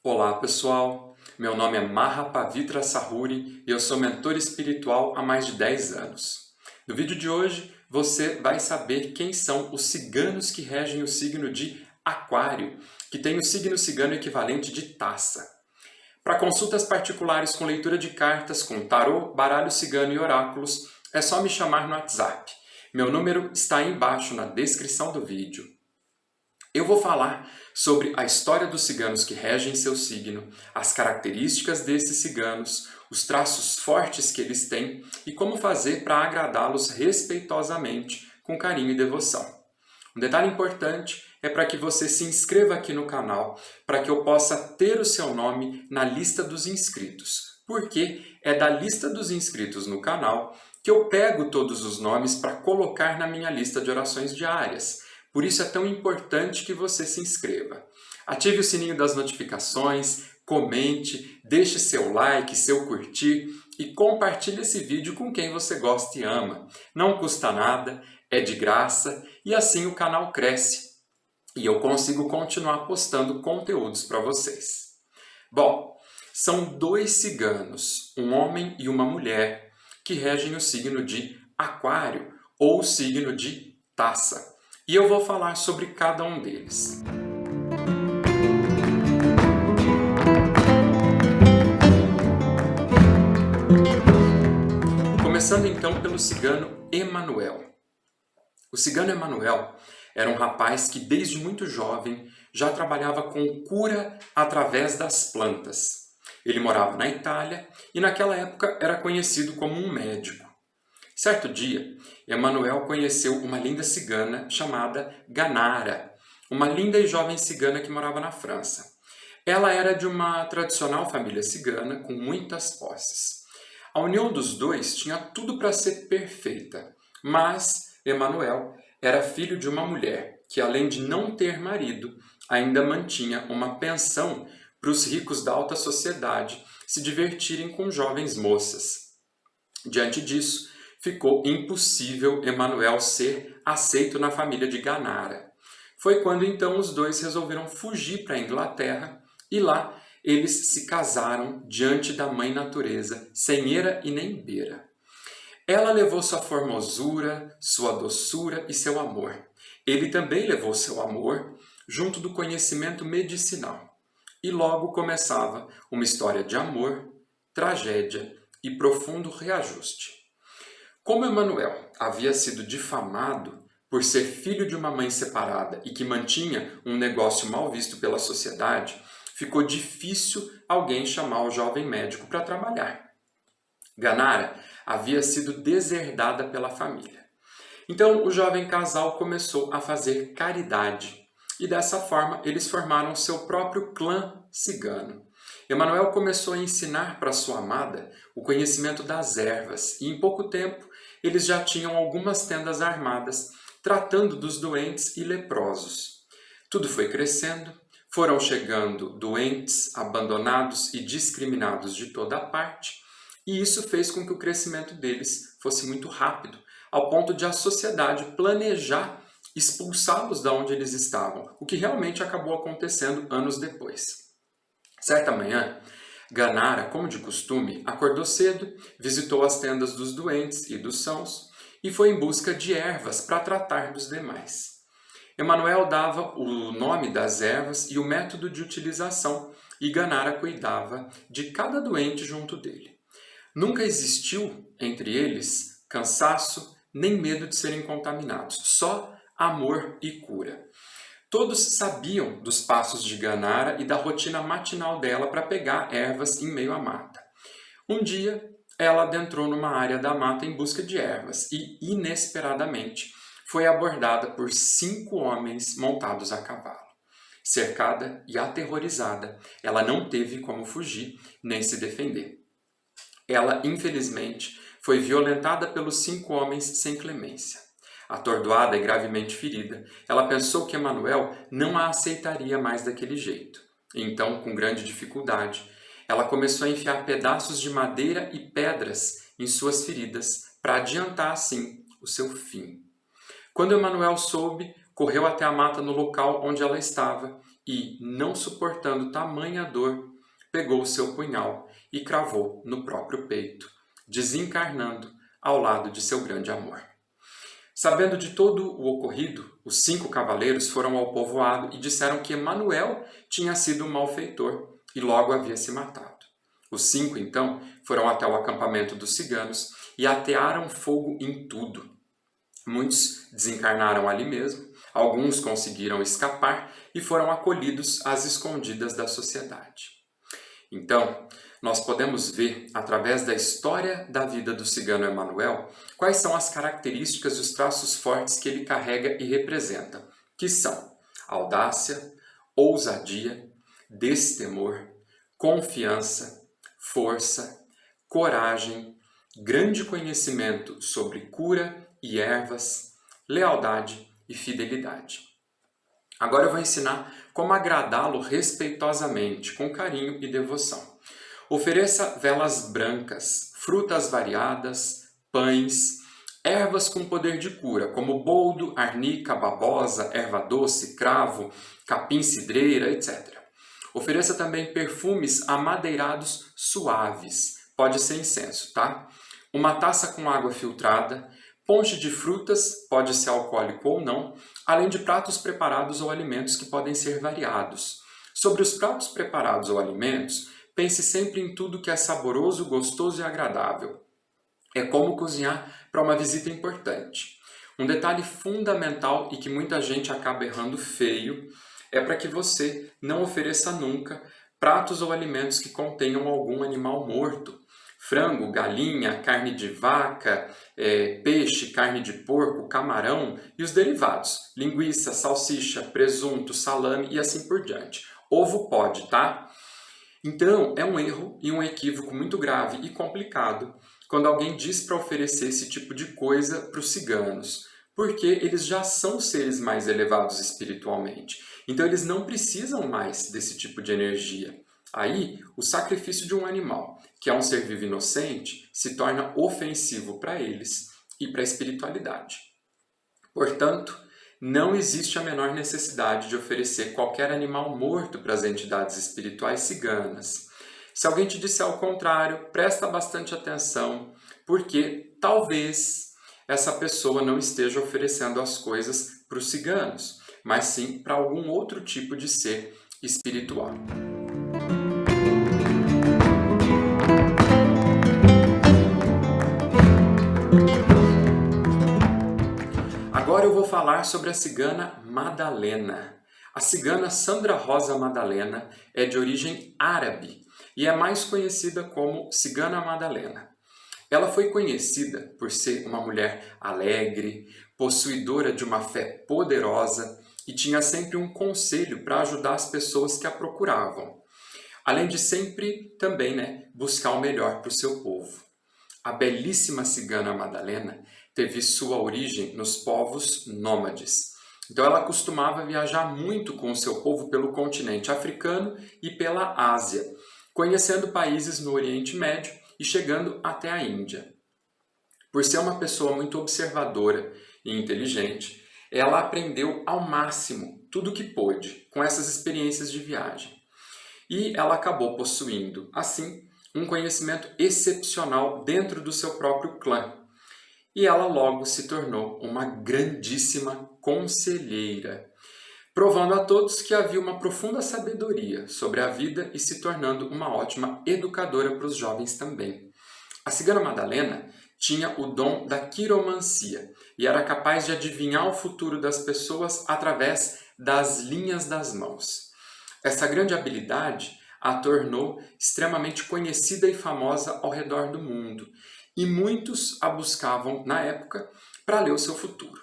Olá pessoal, meu nome é Mahapavitra Sahuri e eu sou mentor espiritual há mais de 10 anos. No vídeo de hoje você vai saber quem são os ciganos que regem o signo de Aquário, que tem o signo cigano equivalente de Taça. Para consultas particulares com leitura de cartas, com tarô, baralho cigano e oráculos, é só me chamar no WhatsApp. Meu número está aí embaixo na descrição do vídeo. Eu vou falar sobre a história dos ciganos que regem seu signo, as características desses ciganos, os traços fortes que eles têm e como fazer para agradá-los respeitosamente, com carinho e devoção. Um detalhe importante é para que você se inscreva aqui no canal, para que eu possa ter o seu nome na lista dos inscritos, porque é da lista dos inscritos no canal que eu pego todos os nomes para colocar na minha lista de orações diárias. Por isso é tão importante que você se inscreva. Ative o sininho das notificações, comente, deixe seu like, seu curtir e compartilhe esse vídeo com quem você gosta e ama. Não custa nada, é de graça e assim o canal cresce e eu consigo continuar postando conteúdos para vocês. Bom, são dois ciganos, um homem e uma mulher, que regem o signo de Aquário ou o signo de Taça. E eu vou falar sobre cada um deles. Começando então pelo cigano Emanuel. O cigano Emanuel era um rapaz que desde muito jovem já trabalhava com cura através das plantas. Ele morava na Itália e naquela época era conhecido como um médico. Certo dia, Emanuel conheceu uma linda cigana chamada Ganara, uma linda e jovem cigana que morava na França. Ela era de uma tradicional família cigana com muitas posses. A união dos dois tinha tudo para ser perfeita, mas Emanuel era filho de uma mulher que, além de não ter marido, ainda mantinha uma pensão para os ricos da alta sociedade se divertirem com jovens moças. Diante disso, ficou impossível Emanuel ser aceito na família de Ganara. Foi quando então os dois resolveram fugir para a Inglaterra e lá eles se casaram diante da mãe natureza, sem eira e nem beira. Ela levou sua formosura, sua doçura e seu amor. Ele também levou seu amor junto do conhecimento medicinal. E logo começava uma história de amor, tragédia e profundo reajuste. Como Emanuel havia sido difamado por ser filho de uma mãe separada e que mantinha um negócio mal visto pela sociedade, ficou difícil alguém chamar o jovem médico para trabalhar. Ganara havia sido deserdada pela família. Então o jovem casal começou a fazer caridade e dessa forma eles formaram seu próprio clã cigano. Emanuel começou a ensinar para sua amada o conhecimento das ervas e em pouco tempo eles já tinham algumas tendas armadas tratando dos doentes e leprosos. Tudo foi crescendo, foram chegando doentes, abandonados e discriminados de toda parte, e isso fez com que o crescimento deles fosse muito rápido, ao ponto de a sociedade planejar expulsá-los de onde eles estavam, o que realmente acabou acontecendo anos depois. Certa manhã, Ganara, como de costume, acordou cedo, visitou as tendas dos doentes e dos sãos e foi em busca de ervas para tratar dos demais. Emanuel dava o nome das ervas e o método de utilização e Ganara cuidava de cada doente junto dele. Nunca existiu entre eles cansaço nem medo de serem contaminados, só amor e cura. Todos sabiam dos passos de Ganara e da rotina matinal dela para pegar ervas em meio à mata. Um dia, ela adentrou numa área da mata em busca de ervas e, inesperadamente, foi abordada por 5 homens montados a cavalo. Cercada e aterrorizada, ela não teve como fugir nem se defender. Ela, infelizmente, foi violentada pelos 5 homens sem clemência. Atordoada e gravemente ferida, ela pensou que Emanuel não a aceitaria mais daquele jeito. Então, com grande dificuldade, ela começou a enfiar pedaços de madeira e pedras em suas feridas para adiantar, assim, o seu fim. Quando Emanuel soube, correu até a mata no local onde ela estava e, não suportando tamanha dor, pegou o seu punhal e cravou no próprio peito, desencarnando ao lado de seu grande amor. Sabendo de todo o ocorrido, os 5 cavaleiros foram ao povoado e disseram que Emanuel tinha sido um malfeitor e logo havia se matado. Os 5, então, foram até o acampamento dos ciganos e atearam fogo em tudo. Muitos desencarnaram ali mesmo, alguns conseguiram escapar e foram acolhidos às escondidas da sociedade. Então, nós podemos ver, através da história da vida do cigano Emanuel, quais são as características e os traços fortes que ele carrega e representa, que são audácia, ousadia, destemor, confiança, força, coragem, grande conhecimento sobre cura e ervas, lealdade e fidelidade. Agora eu vou ensinar como agradá-lo respeitosamente, com carinho e devoção. Ofereça velas brancas, frutas variadas, pães, ervas com poder de cura, como boldo, arnica, babosa, erva doce, cravo, capim-cidreira, etc. Ofereça também perfumes amadeirados suaves, pode ser incenso, tá? Uma taça com água filtrada, ponche de frutas, pode ser alcoólico ou não, além de pratos preparados ou alimentos que podem ser variados. Sobre os pratos preparados ou alimentos, pense sempre em tudo que é saboroso, gostoso e agradável. É como cozinhar para uma visita importante. Um detalhe fundamental e que muita gente acaba errando feio é para que você não ofereça nunca pratos ou alimentos que contenham algum animal morto. Frango, galinha, carne de vaca, peixe, carne de porco, camarão e os derivados, linguiça, salsicha, presunto, salame e assim por diante. Ovo pode, tá? Então, é um erro e um equívoco muito grave e complicado quando alguém diz para oferecer esse tipo de coisa para os ciganos, porque eles já são seres mais elevados espiritualmente. Então, eles não precisam mais desse tipo de energia. Aí, o sacrifício de um animal, que é um ser vivo inocente, se torna ofensivo para eles e para a espiritualidade. Portanto, não existe a menor necessidade de oferecer qualquer animal morto para as entidades espirituais ciganas. Se alguém te disser ao contrário, presta bastante atenção, porque talvez essa pessoa não esteja oferecendo as coisas para os ciganos, mas sim para algum outro tipo de ser espiritual. Agora eu vou falar sobre a cigana Madalena. A cigana Sandra Rosa Madalena é de origem árabe e é mais conhecida como Cigana Madalena. Ela foi conhecida por ser uma mulher alegre, possuidora de uma fé poderosa e tinha sempre um conselho para ajudar as pessoas que a procuravam. Além de sempre também buscar o melhor para o seu povo. A belíssima cigana Madalena teve sua origem nos povos nômades. Então ela costumava viajar muito com o seu povo pelo continente africano e pela Ásia, conhecendo países no Oriente Médio e chegando até a Índia. Por ser uma pessoa muito observadora e inteligente, ela aprendeu ao máximo tudo o que pôde com essas experiências de viagem. E ela acabou possuindo, assim, um conhecimento excepcional dentro do seu próprio clã. E ela logo se tornou uma grandíssima conselheira, provando a todos que havia uma profunda sabedoria sobre a vida e se tornando uma ótima educadora para os jovens também. A cigana Madalena tinha o dom da quiromancia e era capaz de adivinhar o futuro das pessoas através das linhas das mãos. Essa grande habilidade a tornou extremamente conhecida e famosa ao redor do mundo, e muitos a buscavam na época para ler o seu futuro.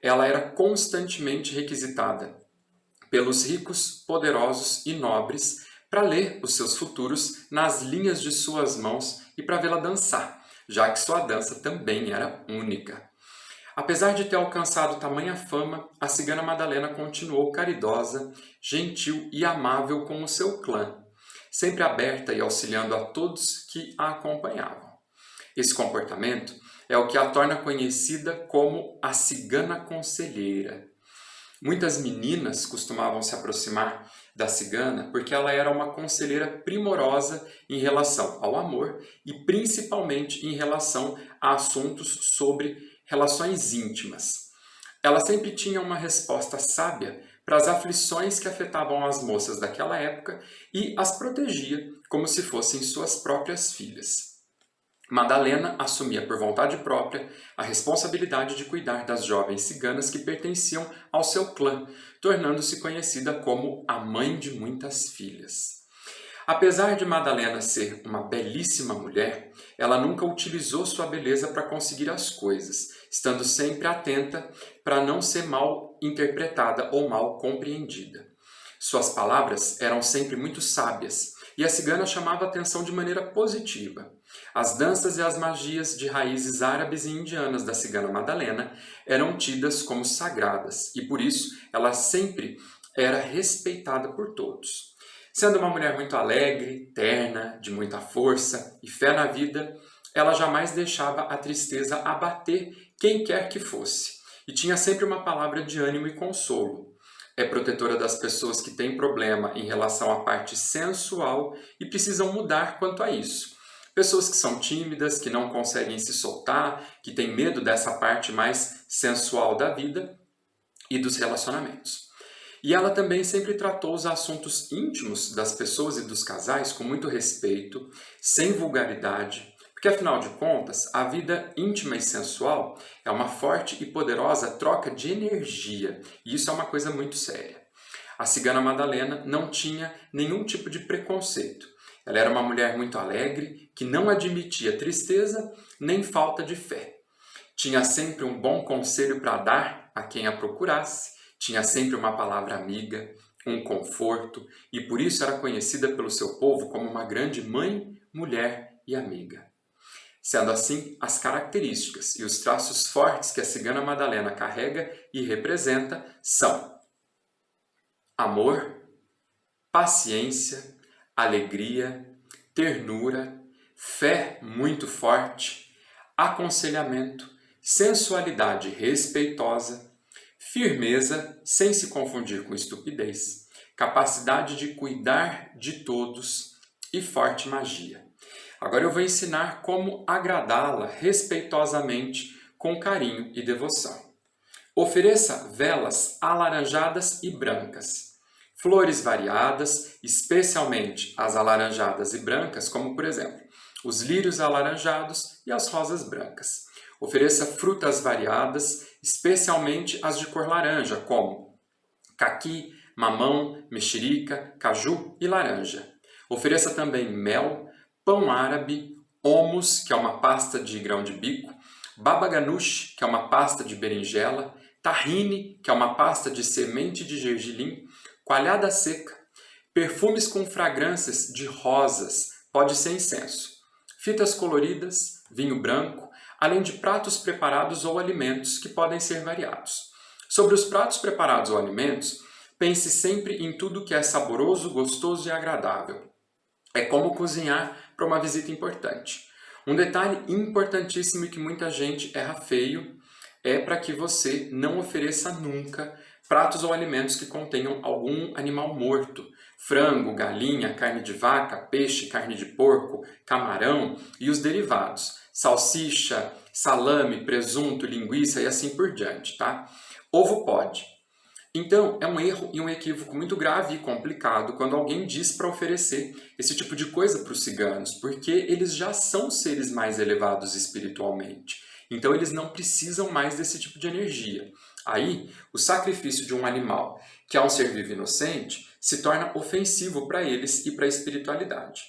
Ela era constantemente requisitada pelos ricos, poderosos e nobres para ler os seus futuros nas linhas de suas mãos e para vê-la dançar, já que sua dança também era única. Apesar de ter alcançado tamanha fama, a cigana Madalena continuou caridosa, gentil e amável com o seu clã, sempre aberta e auxiliando a todos que a acompanhavam. Esse comportamento é o que a torna conhecida como a cigana conselheira. Muitas meninas costumavam se aproximar da cigana porque ela era uma conselheira primorosa em relação ao amor e principalmente em relação a assuntos sobre relações íntimas. Ela sempre tinha uma resposta sábia para as aflições que afetavam as moças daquela época e as protegia como se fossem suas próprias filhas. Madalena assumia por vontade própria a responsabilidade de cuidar das jovens ciganas que pertenciam ao seu clã, tornando-se conhecida como a mãe de muitas filhas. Apesar de Madalena ser uma belíssima mulher, ela nunca utilizou sua beleza para conseguir as coisas, estando sempre atenta para não ser mal interpretada ou mal compreendida. Suas palavras eram sempre muito sábias e a cigana chamava a atenção de maneira positiva. As danças e as magias de raízes árabes e indianas da cigana Madalena eram tidas como sagradas e por isso ela sempre era respeitada por todos. Sendo uma mulher muito alegre, terna, de muita força e fé na vida, ela jamais deixava a tristeza abater quem quer que fosse e tinha sempre uma palavra de ânimo e consolo. É protetora das pessoas que têm problema em relação à parte sensual e precisam mudar quanto a isso. Pessoas que são tímidas, que não conseguem se soltar, que têm medo dessa parte mais sensual da vida e dos relacionamentos. E ela também sempre tratou os assuntos íntimos das pessoas e dos casais com muito respeito, sem vulgaridade, porque afinal de contas, a vida íntima e sensual é uma forte e poderosa troca de energia, e isso é uma coisa muito séria. A cigana Madalena não tinha nenhum tipo de preconceito. Ela era uma mulher muito alegre, que não admitia tristeza nem falta de fé. Tinha sempre um bom conselho para dar a quem a procurasse, tinha sempre uma palavra amiga, um conforto, e por isso era conhecida pelo seu povo como uma grande mãe, mulher e amiga. Sendo assim, as características e os traços fortes que a cigana Madalena carrega e representa são amor, paciência, alegria, ternura, fé muito forte, aconselhamento, sensualidade respeitosa, firmeza sem se confundir com estupidez, capacidade de cuidar de todos e forte magia. Agora eu vou ensinar como agradá-la respeitosamente com carinho e devoção. Ofereça velas alaranjadas e brancas, flores variadas, especialmente as alaranjadas e brancas, como por exemplo, os lírios alaranjados e as rosas brancas. Ofereça frutas variadas, especialmente as de cor laranja, como caqui, mamão, mexerica, caju e laranja. Ofereça também mel, pão árabe, hummus, que é uma pasta de grão de bico, baba ganoush, que é uma pasta de berinjela, tahine, que é uma pasta de semente de gergelim, coalhada seca, perfumes com fragrâncias de rosas, pode ser incenso, fitas coloridas, vinho branco, além de pratos preparados ou alimentos que podem ser variados. Sobre os pratos preparados ou alimentos, pense sempre em tudo que é saboroso, gostoso e agradável. É como cozinhar para uma visita importante. Um detalhe importantíssimo e que muita gente erra feio é para que você não ofereça nunca pratos ou alimentos que contenham algum animal morto. Frango, galinha, carne de vaca, peixe, carne de porco, camarão e os derivados. Salsicha, salame, presunto, linguiça e assim por diante, tá? Ovo pode. Então, é um erro e um equívoco muito grave e complicado quando alguém diz para oferecer esse tipo de coisa para os ciganos, porque eles já são seres mais elevados espiritualmente. Então, eles não precisam mais desse tipo de energia. Aí, o sacrifício de um animal, que é um ser vivo inocente, se torna ofensivo para eles e para a espiritualidade.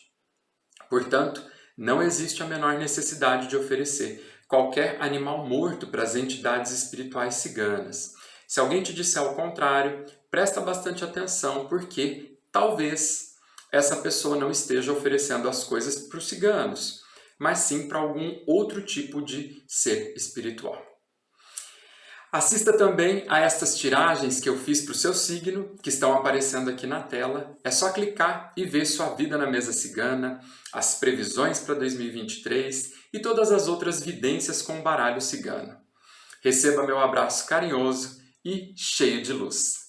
Portanto, não existe a menor necessidade de oferecer qualquer animal morto para as entidades espirituais ciganas. Se alguém te disser ao contrário, presta bastante atenção, porque talvez essa pessoa não esteja oferecendo as coisas para os ciganos, mas sim para algum outro tipo de ser espiritual. Assista também a estas tiragens que eu fiz para o seu signo, que estão aparecendo aqui na tela. É só clicar e ver sua vida na mesa cigana, as previsões para 2023 e todas as outras vidências com o baralho cigano. Receba meu abraço carinhoso e cheio de luz.